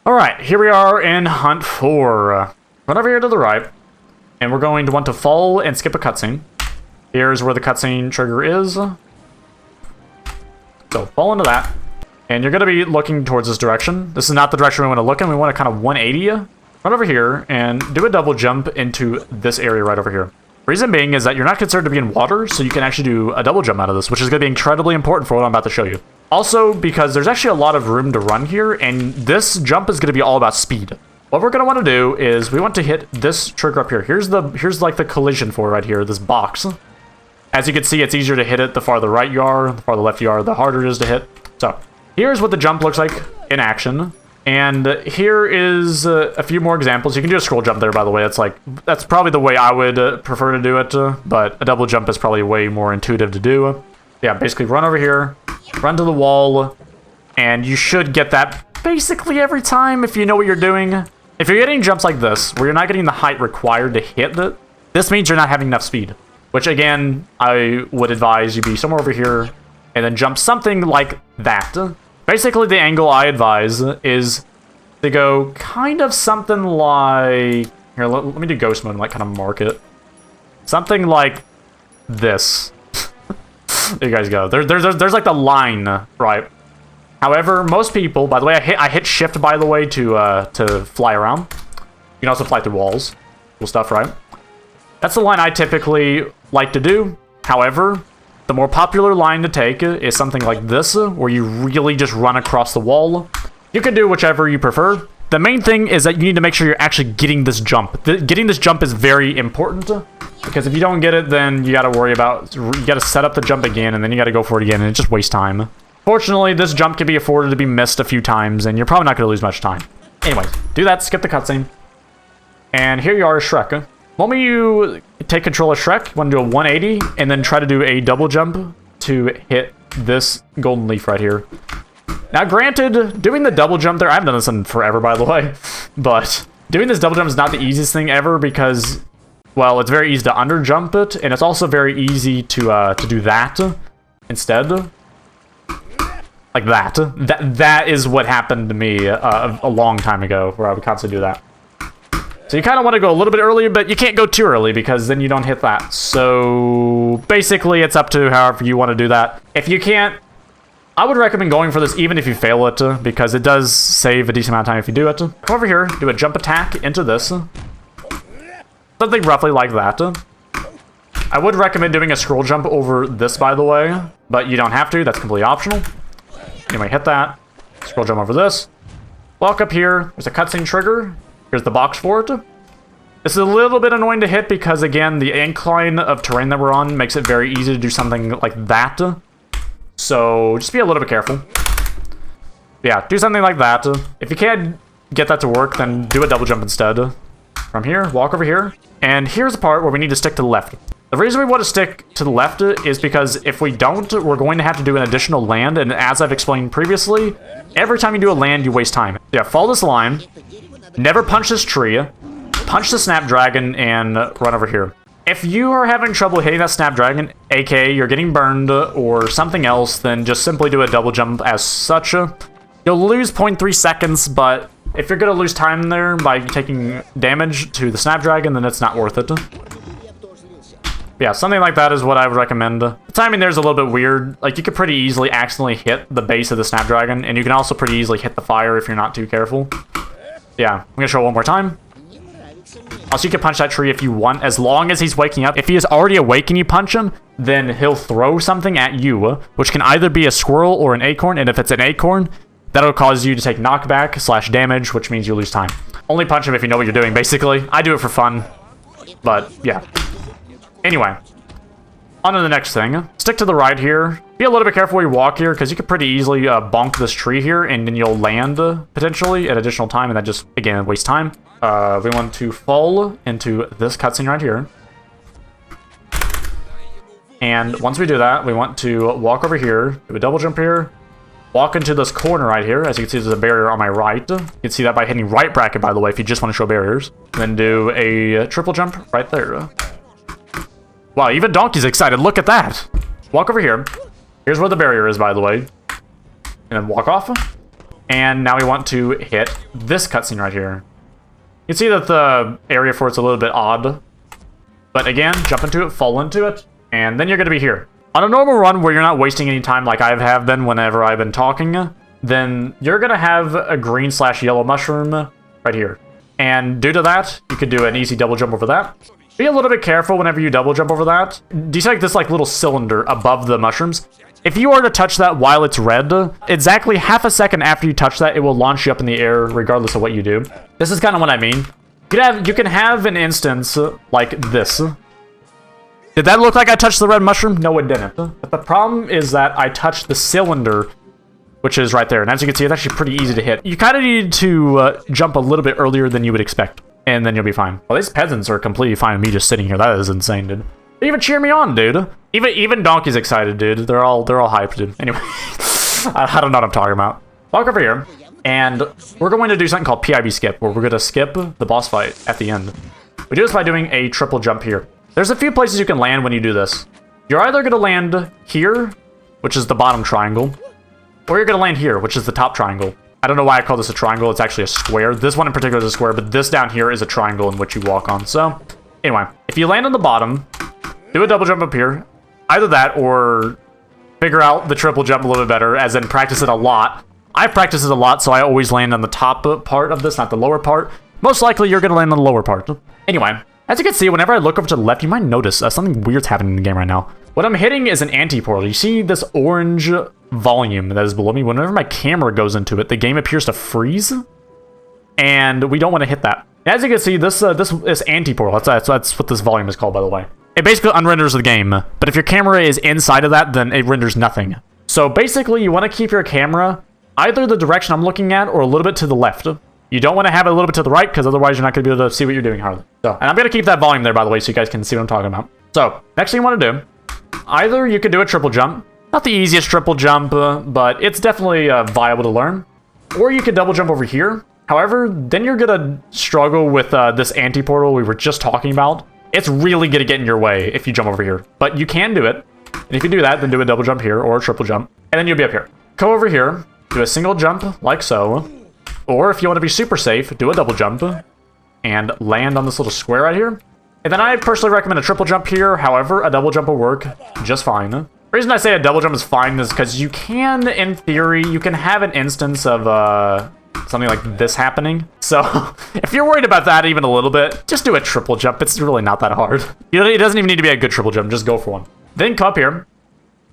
Alright, here we are in Hunt 4. Run over here to the right, and we're going to want to fall and skip a cutscene. Here's where the cutscene trigger is. So, fall into that. And you're going to be looking towards this direction. This is not the direction we want to look in. We want to kind of 180. Run over here and do a double jump into this area right over here. Reason being is that you're not considered to be in water, so you can actually do a double jump out of this, which is going to be incredibly important for what I'm about to show you. Also, because there's actually a lot of room to run here, and this jump is going to be all about speed. What we're going to want to do is we want to hit this trigger up here. Here's like the collision for right here, this box. As you can see, it's easier to hit it the farther right you are, the farther left you are, the harder it is to hit. So, here's what the jump looks like in action. And here is a few more examples. You can do a scroll jump there, by the way. That's probably the way I would prefer to do it, but a double jump is probably way more intuitive to do. Yeah, basically run over here, run to the wall, and you should get that basically every time if you know what you're doing. If you're getting jumps like this, where you're not getting the height required to hit it, this means you're not having enough speed. Which, again, I would advise you be somewhere over here, and then jump something like that. Basically, the angle I advise is to go kind of something like... Here, let me do ghost mode and kind of mark it. Something like this. There you guys go. There's like the line, right? However, most people... By the way, I hit shift, by the way, to fly around. You can also fly through walls. Cool stuff, right? That's the line I typically like to do. However... The more popular line to take is something like this, where you really just run across the wall. You can do whichever you prefer. The main thing is that you need to make sure you're actually getting this jump. Getting this jump is very important, because if you don't get it, then you gotta worry about... You gotta set up the jump again, and then you gotta go for it again, and it just wastes time. Fortunately, this jump can be afforded to be missed a few times, and you're probably not gonna lose much time. Anyways, do that, skip the cutscene. And here you are, Shrek. When you take control of Shrek, you want to do a 180, and then try to do a double jump to hit this golden leaf right here. Now, granted, doing the double jump there, I haven't done this in forever, by the way, but doing this double jump is not the easiest thing ever because, well, it's very easy to underjump it, and it's also very easy to do that instead. Like that. That is what happened to me a long time ago, where I would constantly do that. So you kind of want to go a little bit earlier, but you can't go too early because then you don't hit that. So basically, it's up to however you want to do that. If you can't, I would recommend going for this even if you fail it, because it does save a decent amount of time if you do it. Come over here, do a jump attack into this. Something roughly like that. I would recommend doing a scroll jump over this, by the way, but you don't have to. That's completely optional. Anyway, hit that. Scroll jump over this. Walk up here. There's a cutscene trigger. Here's the box for it. This is a little bit annoying to hit because, again, the incline of terrain that we're on makes it very easy to do something like that. So just be a little bit careful. Yeah, do something like that. If you can't get that to work, then do a double jump instead. From here, walk over here. And here's the part where we need to stick to the left. The reason we want to stick to the left is because if we don't, we're going to have to do an additional land. And as I've explained previously, every time you do a land, you waste time. Yeah, follow this line. Never punch this tree, punch the snapdragon, and run over here. If you are having trouble hitting that snapdragon, aka you're getting burned or something else, then just simply do a double jump as such. You'll lose 0.3 seconds, but if you're going to lose time there by taking damage to the snapdragon, then it's not worth it. Yeah, something like that is what I would recommend. The timing there is a little bit weird. Like, you could pretty easily accidentally hit the base of the snapdragon, and you can also pretty easily hit the fire if you're not too careful. Yeah, I'm gonna show it one more time. Also, you can punch that tree if you want, as long as he's waking up. If he is already awake and you punch him, then he'll throw something at you, which can either be a squirrel or an acorn, and if it's an acorn, that'll cause you to take knockback / damage, which means you lose time. Only punch him if you know what you're doing, basically. I do it for fun, but yeah. Anyway, on to the next thing. Stick to the right here. Be a little bit careful where you walk here, because you could pretty easily bonk this tree here, and then you'll land, potentially, at additional time, and that just, again, wastes time. We want to fall into this cutscene right here. And once we do that, we want to walk over here, do a double jump here, walk into this corner right here. As you can see, there's a barrier on my right. You can see that by hitting right bracket, by the way, if you just want to show barriers. Then do a triple jump right there. Wow, even Donkey's excited. Look at that. Walk over here. Here's where the barrier is, by the way. And then walk off. And now we want to hit this cutscene right here. You can see that the area for it's a little bit odd. But again, jump into it, fall into it, and then you're going to be here. On a normal run where you're not wasting any time like I have been whenever I've been talking, then you're going to have a green/yellow mushroom right here. And due to that, you could do an easy double jump over that. Be a little bit careful whenever you double jump over that. Detect this like little cylinder above the mushrooms. If you are to touch that while it's red, exactly half a second after you touch that, it will launch you up in the air regardless of what you do. This is kind of what I mean. You can have an instance like this. Did that look like I touched the red mushroom? No, it didn't. But the problem is that I touched the cylinder, which is right there. And as you can see, it's actually pretty easy to hit. You kind of need to jump a little bit earlier than you would expect. And then you'll be fine. Well, these peasants are completely fine with me just sitting here. That is insane, dude. They even cheer me on, dude. Even Donkey's excited, dude. They're all hyped, dude. Anyway, I don't know what I'm talking about. Walk over here, and we're going to do something called PIB skip, where we're going to skip the boss fight at the end. We do this by doing a triple jump here. There's a few places you can land when you do this. You're either going to land here, which is the bottom triangle, or you're going to land here, which is the top triangle. I don't know why I call this a triangle. It's actually a square. This one in particular is a square, but this down here is a triangle in which you walk on. So, anyway, if you land on the bottom, do a double jump up here. Either that or figure out the triple jump a little bit better, as in practice it a lot. I've practiced it a lot, so I always land on the top part of this, not the lower part. Most likely, you're going to land on the lower part. Anyway, as you can see, whenever I look over to the left, you might notice something weird's happening in the game right now. What I'm hitting is an anti-portal. You see this orange volume that is below me? Whenever my camera goes into it, the game appears to freeze, and we don't want to hit that. As you can see, this is anti-portal. That's what this volume is called, by the way. It basically unrenders the game, but if your camera is inside of that, then it renders nothing. So basically, you want to keep your camera either the direction I'm looking at or a little bit to the left. You don't want to have it a little bit to the right, because otherwise you're not going to be able to see what you're doing hardly. So, and I'm going to keep that volume there, by the way, so you guys can see what I'm talking about. So, next thing you want to do, either you could do a triple jump. Not the easiest triple jump, but it's definitely viable to learn. Or you could double jump over here. However, then you're going to struggle with this anti-portal we were just talking about. It's really going to get in your way if you jump over here. But you can do it. And if you do that, then do a double jump here or a triple jump. And then you'll be up here. Go over here, do a single jump like so. Or if you want to be super safe, do a double jump and land on this little square right here. And then I personally recommend a triple jump here. However, a double jump will work just fine. The reason I say a double jump is fine is because you can, in theory, you can have an instance of something like this happening. So if you're worried about that even a little bit, just do a triple jump. It's really not that hard. It doesn't even need to be a good triple jump. Just go for one. Then come up here.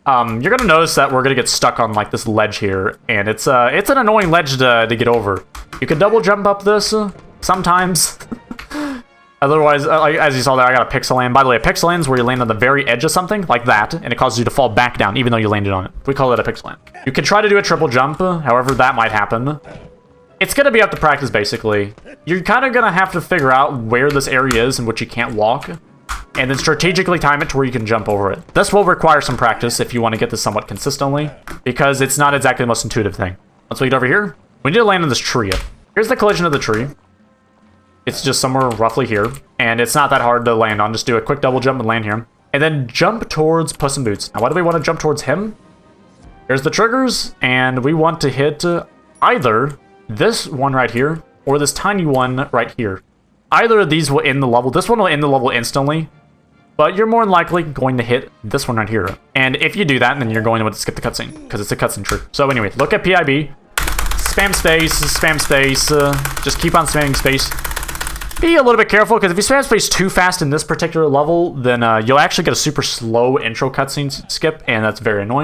You're going to notice that we're going to get stuck on like this ledge here. And it's an annoying ledge to get over. You can double jump up this sometimes. Otherwise, as you saw there, I got a pixel land. By the way, a pixel land is where you land on the very edge of something, like that, and it causes you to fall back down, even though you landed on it. We call it a pixel land. You can try to do a triple jump, however that might happen. It's going to be up to practice, basically. You're kind of going to have to figure out where this area is in which you can't walk, and then strategically time it to where you can jump over it. This will require some practice if you want to get this somewhat consistently, because it's not exactly the most intuitive thing. Once we get over here, we need to land on this tree. Here's the collision of the tree. It's just somewhere roughly here, and it's not that hard to land on. Just do a quick double jump and land here. And then jump towards Puss in Boots. Now, why do we want to jump towards him? Here's the triggers, and we want to hit either this one right here or this tiny one right here. Either of these will end the level. This one will end the level instantly, but you're more than likely going to hit this one right here. And if you do that, then you're going to want to skip the cutscene, because it's a cutscene trigger. So anyway, look at PIB. Spam space, just keep on spamming space. Be a little bit careful, because if you spam space too fast in this particular level, then you'll actually get a super slow intro cutscene skip, and that's very annoying.